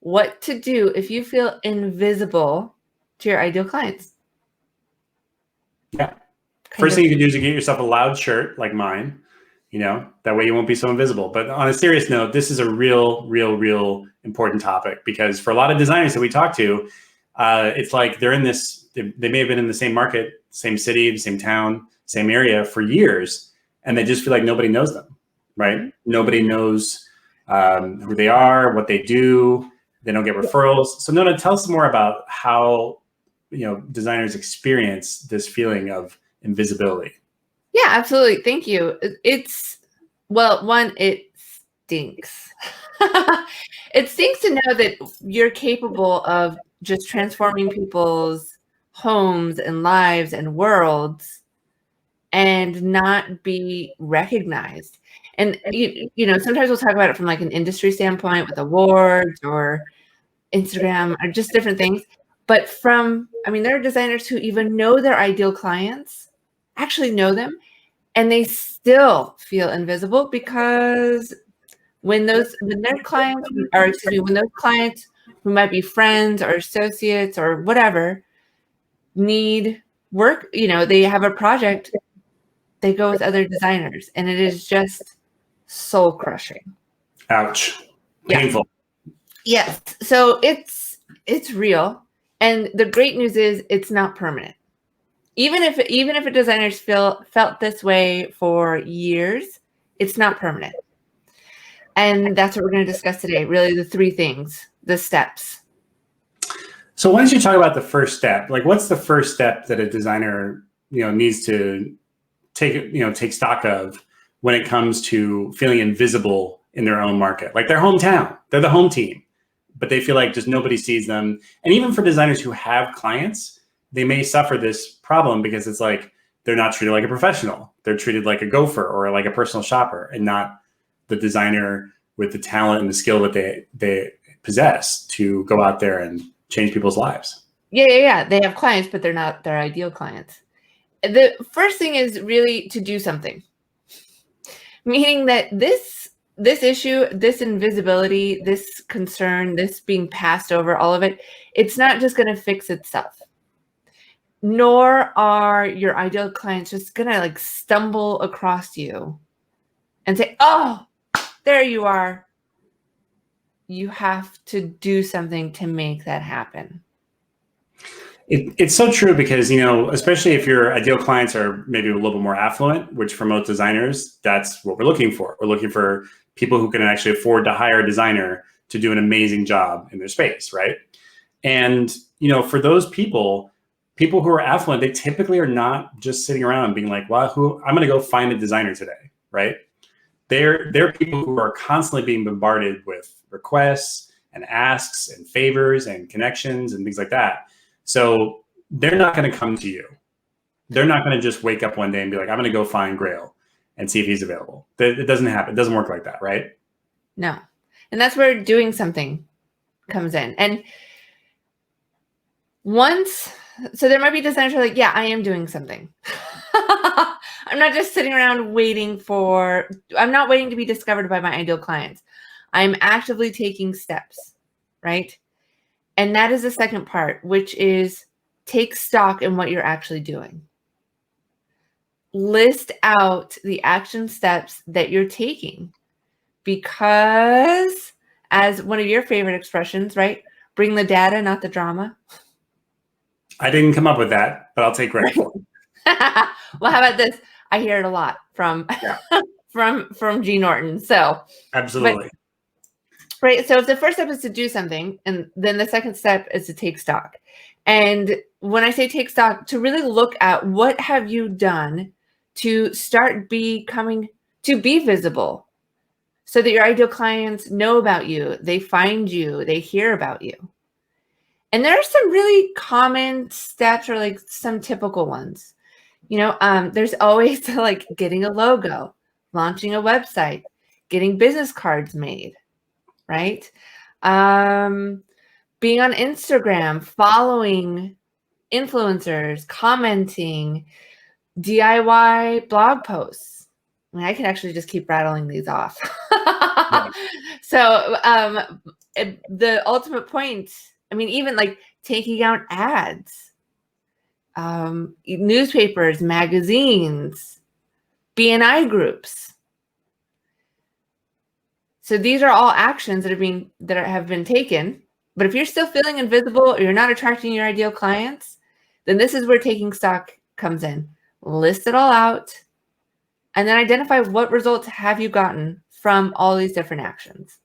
what to do if you feel invisible to your ideal clients. Yeah. First thing you can do is to get yourself a loud shirt like mine, that way you won't be so invisible. But on a serious note, this is a real important topic, because for a lot of designers that we talk to, it's like they're in this, they may have been in the same market, same city, the same town, same area for years, and they just feel like nobody knows them, right? Mm-hmm. Nobody knows who they are, what they do. They don't get referrals. So Nona, tell us more about how, designers experience this feeling of invisibility. Yeah, absolutely. Thank you. It stinks. It stinks to know that you're capable of just transforming people's homes and lives and worlds and not be recognized. And, sometimes we'll talk about it from like an industry standpoint with awards or Instagram or just different things. But there are designers who even know their ideal clients, actually know them, and they still feel invisible because when those clients who might be friends or associates or whatever need work, they have a project, they go with other designers, and it is just soul crushing. Ouch. Painful. Yes. So it's real. And the great news is it's not permanent. Even if a designer's felt this way for years, it's not permanent. And that's what we're going to discuss today. Really, the three things, the steps. So why don't you talk about the first step? Like, what's the first step that a designer, needs to take stock of when it comes to feeling invisible in their own market, like their hometown? They're the home team, but they feel like just nobody sees them. And even for designers who have clients, they may suffer this problem because it's like they're not treated like a professional. They're treated like a gopher or like a personal shopper, and not the designer with the talent and the skill that they possess to go out there and change people's lives. Yeah. They have clients, but they're not their ideal clients. The first thing is really to do something, meaning that this issue, this invisibility, this concern, this being passed over, all of it, it's not just going to fix itself. Nor are your ideal clients just going to like stumble across you and say, oh, there you are. You have to do something to make that happen. It's so true because, especially if your ideal clients are maybe a little bit more affluent, which for most designers, that's what we're looking for. We're looking for people who can actually afford to hire a designer to do an amazing job in their space, right? And, for those people who are affluent, they typically are not just sitting around being like, well, I'm going to go find a designer today, right? They're people who are constantly being bombarded with requests and asks and favors and connections and things like that. So they're not going to come to you. They're not going to just wake up one day and be like, I'm going to go find Grail and see if he's available. It doesn't happen. It doesn't work like that, right? No. And that's where doing something comes in. And so there might be designers who are like, yeah, I am doing something. I'm not just sitting around I'm not waiting to be discovered by my ideal clients. I'm actively taking steps, right? And that is the second part, which is take stock in what you're actually doing. List out the action steps that you're taking, because as one of your favorite expressions, right? Bring the data, not the drama. I didn't come up with that, but I'll take credit for it. Well, how about this? I hear it a lot from G. Norton. So absolutely. Right. So if the first step is to do something, and then the second step is to take stock. And when I say take stock, to really look at what have you done to start becoming, to be visible, so that your ideal clients know about you, they find you, they hear about you. And there are some really common steps, or like some typical ones. There's always like getting a logo, launching a website, getting business cards made, right? Being on Instagram, following influencers, commenting, DIY blog posts. I could actually just keep rattling these off. Yeah. So the ultimate point, I mean, even like taking out ads, newspapers, magazines, BNI groups. So these are all actions that have been taken. But if you're still feeling invisible or you're not attracting your ideal clients, then this is where taking stock comes in. List it all out and then identify what results have you gotten from all these different actions.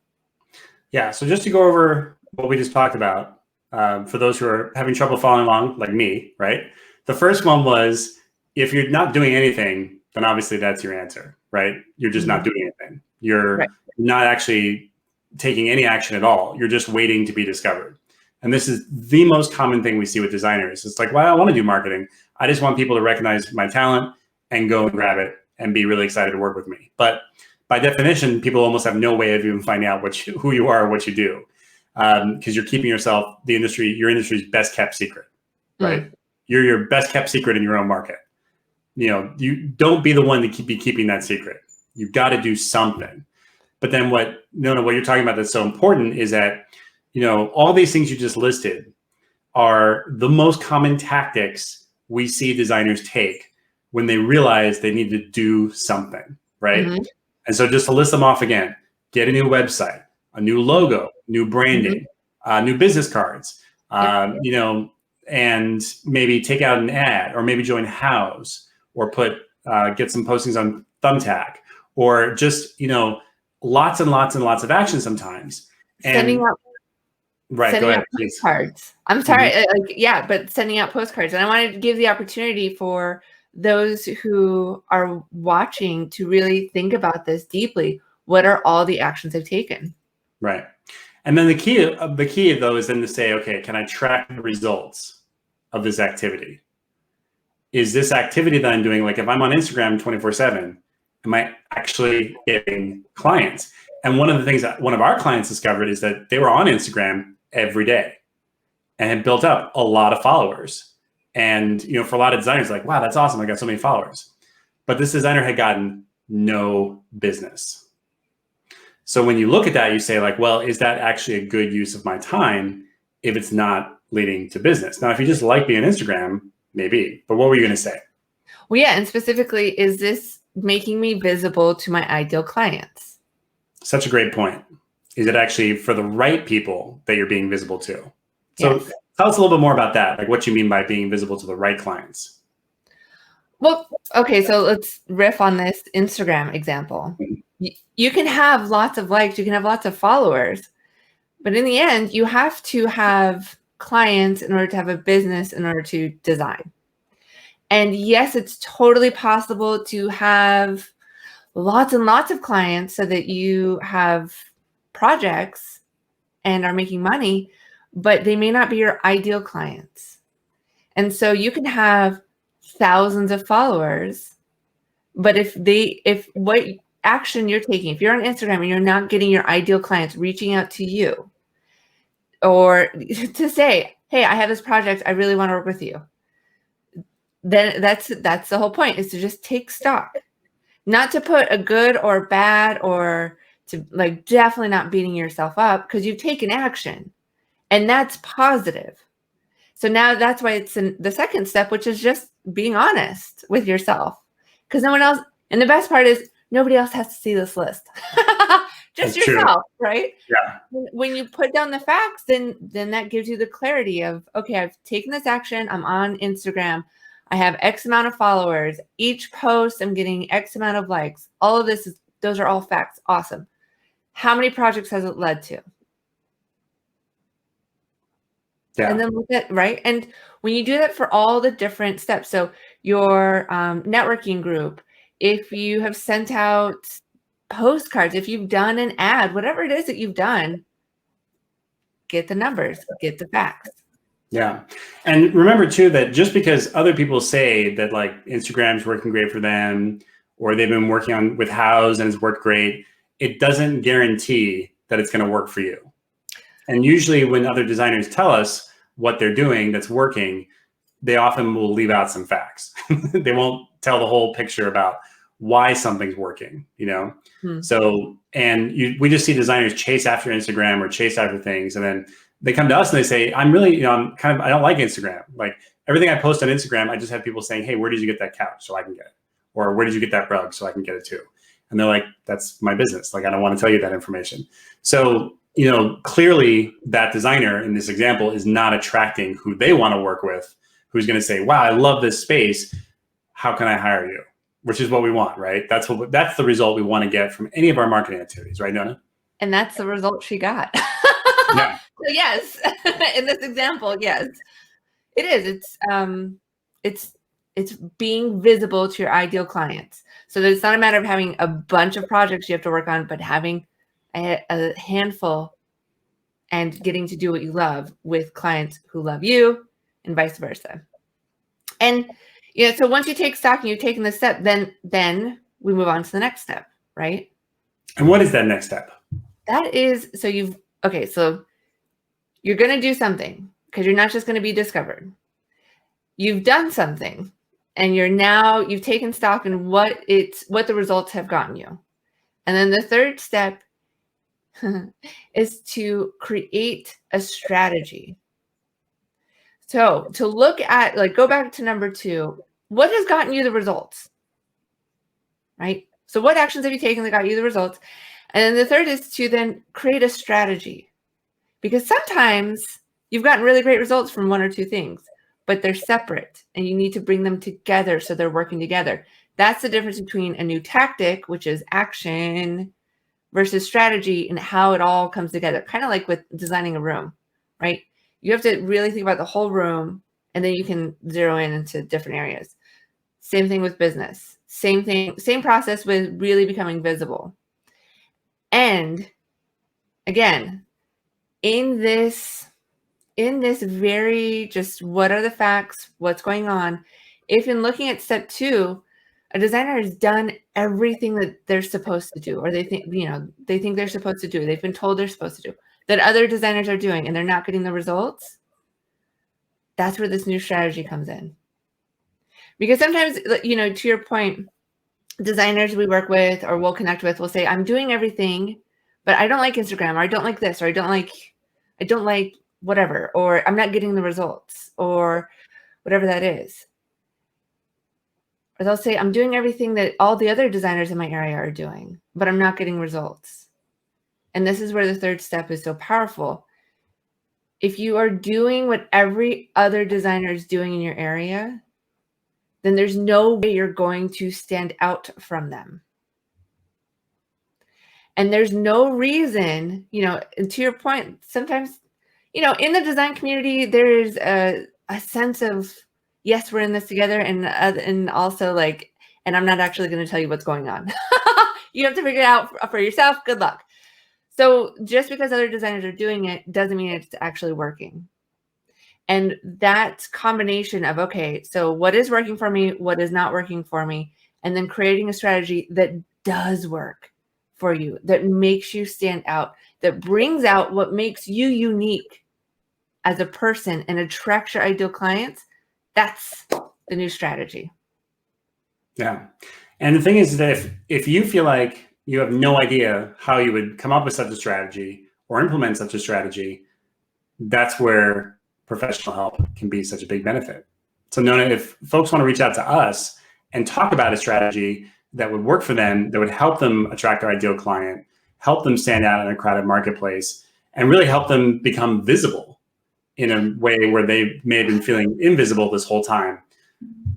Yeah. So just to go over what we just talked about, for those who are having trouble following along, like me, right? The first one was, if you're not doing anything, then obviously that's your answer, right? You're just not doing anything. You're not actually taking any action at all. You're just waiting to be discovered. And this is the most common thing we see with designers. It's like, well, I don't want to do marketing. I just want people to recognize my talent and go and grab it and be really excited to work with me. But by definition, people almost have no way of even finding out who you are or what you do, because you're keeping yourself, your industry's best kept secret, right? You're your best kept secret in your own market. You don't be the one to be keeping that secret. You've got to do something. But then what you're talking about that's so important is that, all these things you just listed are the most common tactics we see designers take when they realize they need to do something, right? And so just to list them off again: get a new website, a new logo, new branding, new business cards, and maybe take out an ad, or maybe join House, or get some postings on Thumbtack, or just, lots and lots and lots of action sometimes. Sending out postcards. I'm sorry, but sending out postcards. And I wanted to give the opportunity for those who are watching to really think about this deeply. What are all the actions they've taken? Right. And then the key though is then to say, okay, can I track the results of this activity? Is this activity that I'm doing, like if I'm on Instagram 24/7, am I actually getting clients? And one of the things that one of our clients discovered is that they were on Instagram every day and had built up a lot of followers. And, for a lot of designers, like, wow, that's awesome, I got so many followers. But this designer had gotten no business. So when you look at that, you say, like, well, is that actually a good use of my time if it's not leading to business? Now, if you just like being on Instagram, maybe. But what were you going to say? Well, yeah, and specifically, is this making me visible to my ideal clients? Such a great point. Is it actually for the right people that you're being visible to? So tell us a little bit more about that, like what you mean by being visible to the right clients. Well, okay, so let's riff on this Instagram example. You can have lots of likes, you can have lots of followers, but in the end, you have to have clients in order to have a business, in order to design. And yes, it's totally possible to have lots and lots of clients so that you have projects and are making money, but they may not be your ideal clients. And so you can have thousands of followers, but if what action you're taking, if you're on Instagram and you're not getting your ideal clients reaching out to you, or to say, hey, I have this project, I really want to work with you, then that's the whole point, is to just take stock. Not to put a good or bad, or to like definitely not beating yourself up, because you've taken action and that's positive. So now that's why it's in the second step, which is just being honest with yourself, because no one else, and the best part is nobody else has to see this list. Just That's yourself, true. right? Yeah. When you put down the facts, then that gives you the clarity of, okay, I've taken this action, I'm on Instagram, I have X amount of followers, each post I'm getting X amount of likes. All of those are all facts. Awesome. How many projects has it led to? Yeah. And then look at, right? And when you do that for all the different steps, so your networking group, if you have sent out postcards, if you've done an ad, whatever it is that you've done, get the numbers, get the facts. Yeah. And remember too, that just because other people say that like Instagram's working great for them, or they've been working with House and it's worked great, it doesn't guarantee that it's going to work for you. And usually when other designers tell us what they're doing that's working, they often will leave out some facts. They won't tell the whole picture about why something's working, Hmm. So, and we just see designers chase after Instagram or chase after things. And then they come to us and they say, I'm really, I don't like Instagram. Like everything I post on Instagram, I just have people saying, hey, where did you get that couch? So I can get it. Or where did you get that rug? So I can get it too. And they're like, that's my business. Like, I don't want to tell you that information. So, clearly that designer in this example is not attracting who they want to work with, who's going to say, wow, I love this space. How can I hire you? Which is what we want, right? That's the result we want to get from any of our marketing activities, right, Nona? And that's the result she got. Yeah. So yes, in this example, yes, it is. It's being visible to your ideal clients. So that it's not a matter of having a bunch of projects you have to work on, but having a handful and getting to do what you love with clients who love you, and vice versa. And so once you take stock and you've taken the step, then we move on to the next step, right? And what is that next step? That is, so you're going to do something, because you're not just going to be discovered. You've done something, and you've taken stock in what the results have gotten you. And then the third step is to create a strategy. So to look at, go back to number 2, what has gotten you the results, right? So what actions have you taken that got you the results? And then the third is to then create a strategy, because sometimes you've gotten really great results from 1 or 2 things, but they're separate and you need to bring them together so they're working together. That's the difference between a new tactic, which is action, versus strategy and how it all comes together. Kind of like with designing a room, right? You have to really think about the whole room, and then you can zero in into different areas. Same thing with business. Same thing, same process with really becoming visible. And again, in this very just what are the facts, what's going on, if in looking at step 2, a designer has done everything that they're supposed to do, or they think they're supposed to do, they've been told they're supposed to do, that other designers are doing, and they're not getting the results, that's where this new strategy comes in. Because sometimes, to your point, designers we work with or we'll connect with will say, I'm doing everything, but I don't like Instagram, or I don't like this, or I don't like whatever, or I'm not getting the results, or whatever that is. Or they'll say, I'm doing everything that all the other designers in my area are doing, but I'm not getting results. And this is where the third step is so powerful. If you are doing what every other designer is doing in your area, then there's no way you're going to stand out from them. And there's no reason, and to your point, sometimes, in the design community, there's a sense of, yes, we're in this together, and also and I'm not actually going to tell you what's going on. You have to figure it out for yourself. Good luck. So just because other designers are doing it doesn't mean it's actually working. And that combination of, okay, so what is working for me, what is not working for me, and then creating a strategy that does work for you, that makes you stand out, that brings out what makes you unique as a person and attracts your ideal clients, that's the new strategy. Yeah. And the thing is that if you feel like you have no idea how you would come up with such a strategy or implement such a strategy, that's where professional help can be such a big benefit. So Nona, if folks want to reach out to us and talk about a strategy that would work for them, that would help them attract their ideal client, help them stand out in a crowded marketplace, and really help them become visible in a way where they may have been feeling invisible this whole time,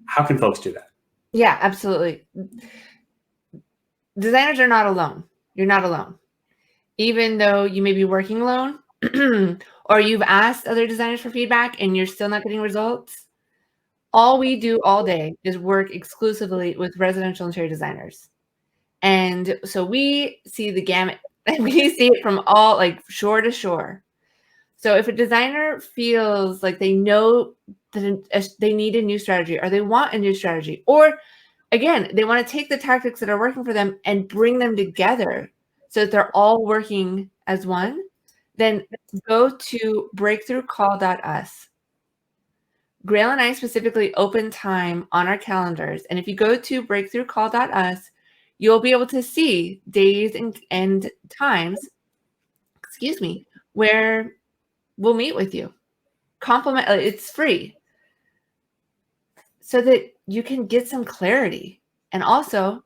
how can folks do that? Yeah, absolutely. Designers are not alone. You're not alone. Even though you may be working alone, or you've asked other designers for feedback and you're still not getting results, all we do all day is work exclusively with residential interior designers. And so we see the gamut, and we see it from all, shore to shore. So if a designer feels like they know that they need a new strategy, or they want a new strategy, or again, they want to take the tactics that are working for them and bring them together so that they're all working as one, then go to breakthroughcall.us. Grail and I specifically open time on our calendars. And if you go to breakthroughcall.us, you'll be able to see days and times, excuse me, where we'll meet with you. Compliment, it's free, so that you can get some clarity and also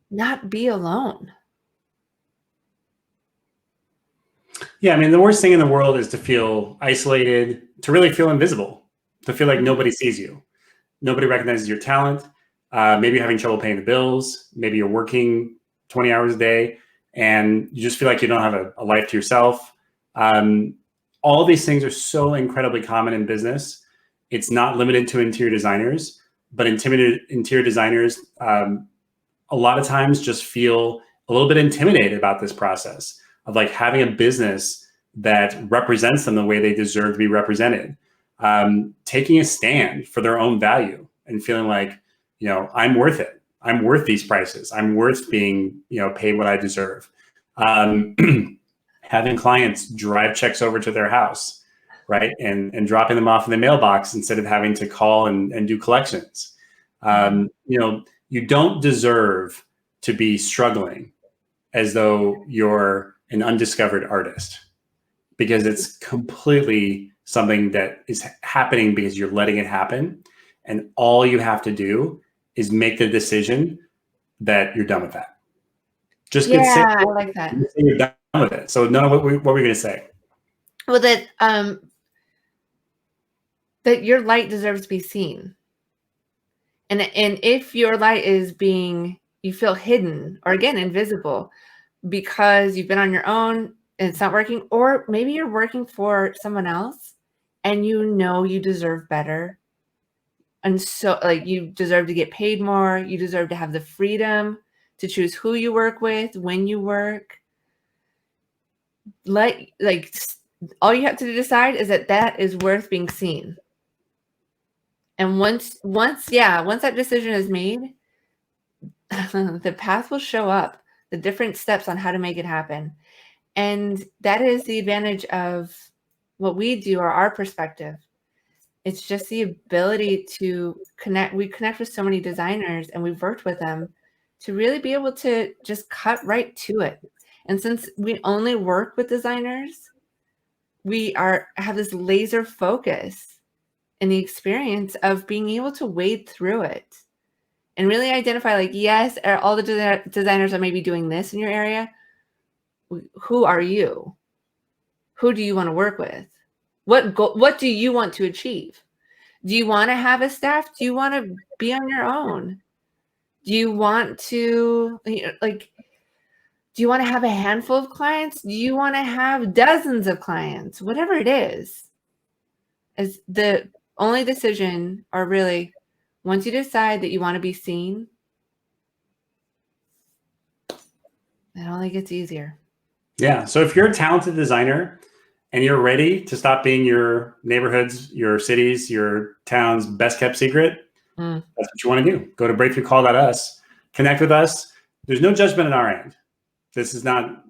not be alone. Yeah, I mean, the worst thing in the world is to feel isolated, to really feel invisible, to feel like nobody sees you. Nobody recognizes your talent. Maybe you're having trouble paying the bills. Maybe you're working 20 hours a day and you just feel like you don't have a life to yourself. All these things are so incredibly common in business. It's not limited to interior designers, but interior designers a lot of times just feel a little bit intimidated about this process of like having a business that represents them the way they deserve to be represented. Taking a stand for their own value and feeling like, you know, I'm worth it. I'm worth these prices. I'm worth being, you know, paid what I deserve. Having clients drive checks over to their house, right, and dropping them off in the mailbox instead of having to call and do collections. You know, you don't deserve to be struggling as though you're an undiscovered artist, because it's completely something that is happening because you're letting it happen. And all you have to do is make the decision that you're done with that. Just Yeah, say, I like that. you're done with it. So none of what were we going to say? Well, that your light deserves to be seen. And if your light is you feel hidden or again, invisible because you've been on your own and it's not working, or maybe you're working for someone else and you know you deserve better. And so like you deserve to get paid more. You deserve to have the freedom to choose who you work with, when you work. All you have to decide is that is worth being seen. And once that decision is made, the path will show up, the different steps on how to make it happen. And that is the advantage of what we do, or our perspective. It's just the ability to connect. We connect with so many designers and we've worked with them to really be able to just cut right to it. And since we only work with designers, we have this laser focus in the experience of being able to wade through it and really identify, like, yes, all the designers are maybe doing this in your area. Who are you? Who do you want to work with? What do you want to achieve? Do you want to have a staff? Do you want to be on your own? Do you want to, do you want to have a handful of clients? Do you want to have dozens of clients? Whatever it is the only decision, or really, once you decide that you want to be seen, it only gets easier. Yeah. So if you're a talented designer and you're ready to stop being your neighborhood's, your city's, your town's best kept secret, that's what you want to do. Go to breakthroughcall.us, connect with us. There's no judgment on our end. This is not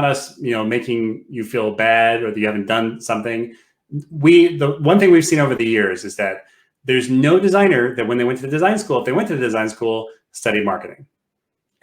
us, you know, making you feel bad or that you haven't done something. The one thing we've seen over the years is that there's no designer that when they went to the design school, if they went to the design school, studied marketing.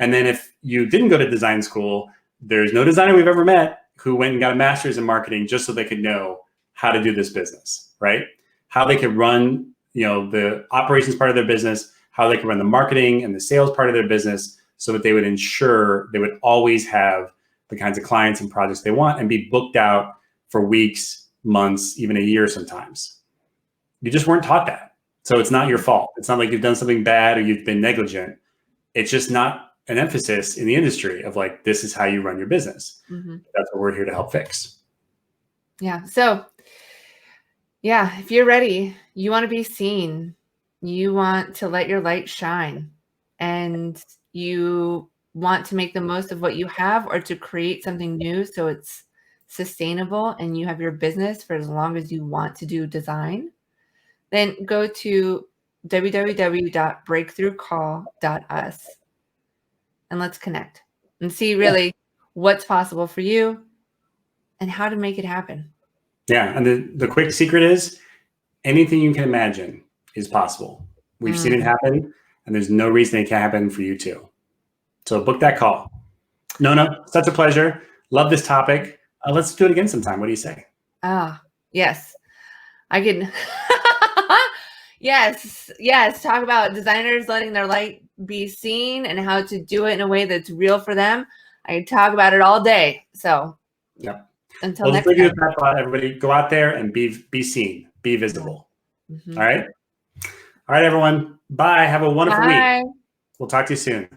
And then if you didn't go to design school, there's no designer we've ever met who went and got a master's in marketing just so they could know how to do this business, right? How they could run, you know, the operations part of their business, how they could run the marketing and the sales part of their business, so that they would ensure they would always have the kinds of clients and projects they want and be booked out for weeks, months, even a year sometimes. You just weren't taught that. So it's not your fault. It's not like you've done something bad or you've been negligent. It's just not an emphasis in the industry of like, this is how you run your business. That's what we're here to help fix. Yeah. So yeah, if you're ready, you want to be seen, you want to let your light shine, and you want to make the most of what you have or to create something new so it's sustainable and you have your business for as long as you want to do design, then go to www.breakthroughcall.us and let's connect and see really what's possible for you and how to make it happen. Yeah. And the quick secret is anything you can imagine is possible. We've seen it happen, and there's no reason it can't happen for you too. So book that call. No, such a pleasure. Love this topic. Let's do it again sometime. What do you say? Ah, yes. I can. Yes. Talk about designers letting their light be seen and how to do it in a way that's real for them. I can talk about it all day. So, yep. Until next leave you time. with that thought, everybody. Go out there and be seen, be visible. Mm-hmm. All right, everyone. Bye. Have a wonderful week. Bye. We'll talk to you soon.